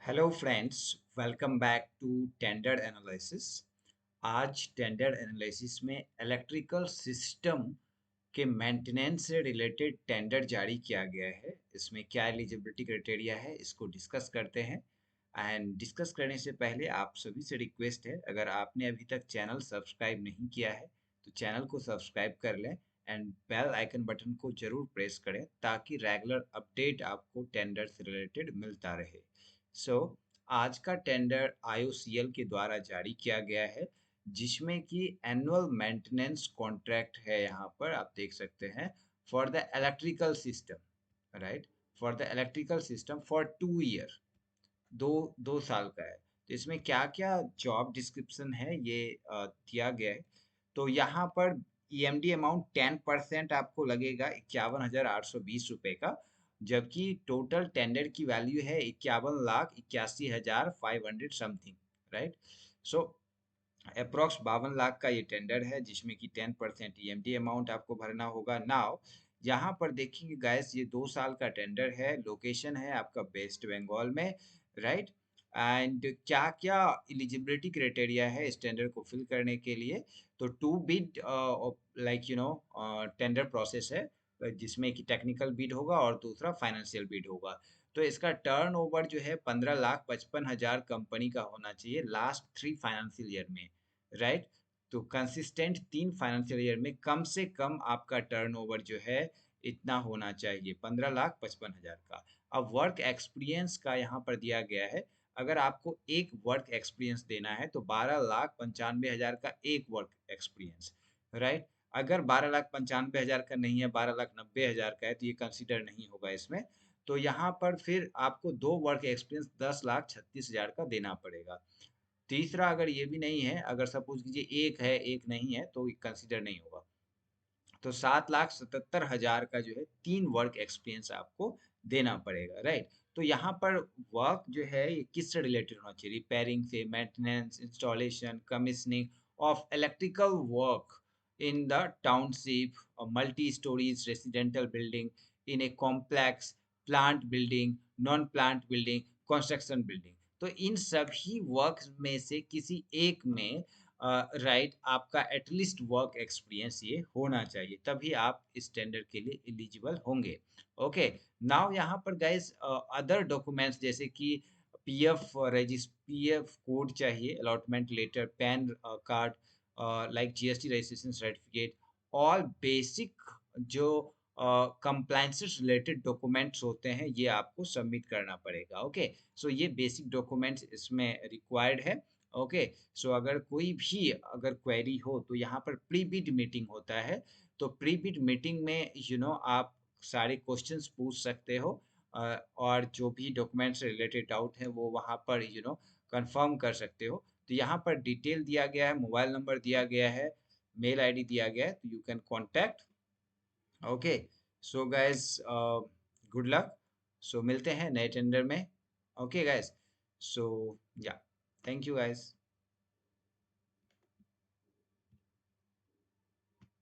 Hello friends, welcome back to tender analysis. आज tender analysis में electrical system के maintenance से रिलेटेड टेंडर जारी किया गया है। इसमें क्या एलिजिबिलिटी क्राइटेरिया है, इसको डिस्कस करते हैं। एंड डिस्कस करने से पहले आप सभी से रिक्वेस्ट है, अगर आपने अभी तक चैनल सब्सक्राइब नहीं किया है तो चैनल को सब्सक्राइब कर लें एंड बेल आइकन बटन को जरूर प्रेस करें ताकि रेगुलर अपडेट आपको टेंडर से रिलेटेड मिलता रहे। सो आज का टेंडर आईओसीएल के द्वारा जारी किया गया है, जिसमें कि एनुअल मेंटेनेंस कॉन्ट्रैक्ट है। यहाँ पर आप देख सकते हैं, for the electrical system, right, for the electrical system for 2 year, दो साल का है। तो इसमें क्या क्या जॉब डिस्क्रिप्शन है ये दिया गया है। तो यहाँ पर ईएमडी अमाउंट 10% आपको लगेगा 51,820 रुपये का, जबकि टोटल टेंडर की वैल्यू है 51,81,500 समथिंग, राइट। सो अप्रोक्स 52 लाख का ये टेंडर है, जिसमें कि 10% ईएमडी अमाउंट आपको भरना होगा। नाउ यहाँ पर देखेंगे गाइस, ये 2 साल का टेंडर है। लोकेशन है आपका वेस्ट बंगाल में, राइट। एंड क्या क्या एलिजिबिलिटी क्राइटेरिया है इस टेंडर को फिल करने के लिए। तो to bid, like tender process है, जिसमें कि टेक्निकल बिड होगा और दूसरा फाइनेंशियल बिड होगा। तो इसका टर्नओवर जो है 15,55,000 कंपनी का होना चाहिए लास्ट 3 फाइनेंशियल ईयर में, राइट। तो कंसिस्टेंट 3 फाइनेंशियल ईयर में कम से कम आपका टर्नओवर जो है इतना होना चाहिए, 15,55,000 का। अब वर्क एक्सपीरियंस का यहाँ पर दिया गया है। अगर आपको एक वर्क एक्सपीरियंस देना है तो 12,95,000 का एक वर्क एक्सपीरियंस, राइट। अगर 12,95,000 का नहीं है, 12,90,000 का है, तो ये कंसिडर नहीं होगा इसमें। तो यहाँ पर फिर आपको दो वर्क एक्सपीरियंस 10,36,000 का देना पड़ेगा। तीसरा, अगर ये भी नहीं है, अगर सपोज कीजिए एक है एक नहीं है, तो कंसिडर नहीं होगा। तो 7,77,000 का जो है 3 वर्क एक्सपीरियंस आपको देना पड़ेगा, राइट। तो यहाँ पर वर्क जो है ये किससे रिलेटेड होना चाहिए? रिपेयरिंग से, maintenance, installation, commissioning of electrical work in the township, multi storeys residential building, in a complex, plant building, non plant building, construction building. तो इन सभी वर्क में से किसी एक में, राइट, आपका एटलीस्ट वर्क एक्सपीरियंस ये होना चाहिए, तभी आप इस टेंडर के लिए एलिजिबल होंगे। ओके। नाउ यहाँ पर गाइस अदर डॉक्यूमेंट्स जैसे कि पीएफ कोड चाहिए, allotment letter, PAN card, like GST registration certificate, all basic जो कंप्लायंसेस रिलेटेड डॉक्यूमेंट्स होते हैं ये आपको सबमिट करना पड़ेगा। ओके। सो ये बेसिक डॉक्यूमेंट्स इसमें रिक्वायर्ड है। ओके। सो अगर कोई भी अगर क्वेरी हो तो यहाँ पर प्री बिड मीटिंग होता है। तो प्री बिड मीटिंग में आप सारे क्वेश्चंस पूछ सकते हो, और जो भी डॉक्यूमेंट से रिलेटेड डाउट है वो वहाँ पर कंफर्म कर सकते हो। तो यहाँ पर डिटेल दिया गया है, मोबाइल नंबर दिया गया है, मेल आईडी दिया गया है, तो you can contact. Okay. So guys, good luck. So मिलते हैं नए टेंडर में। Okay guys. सो या, थैंक यू गाइज।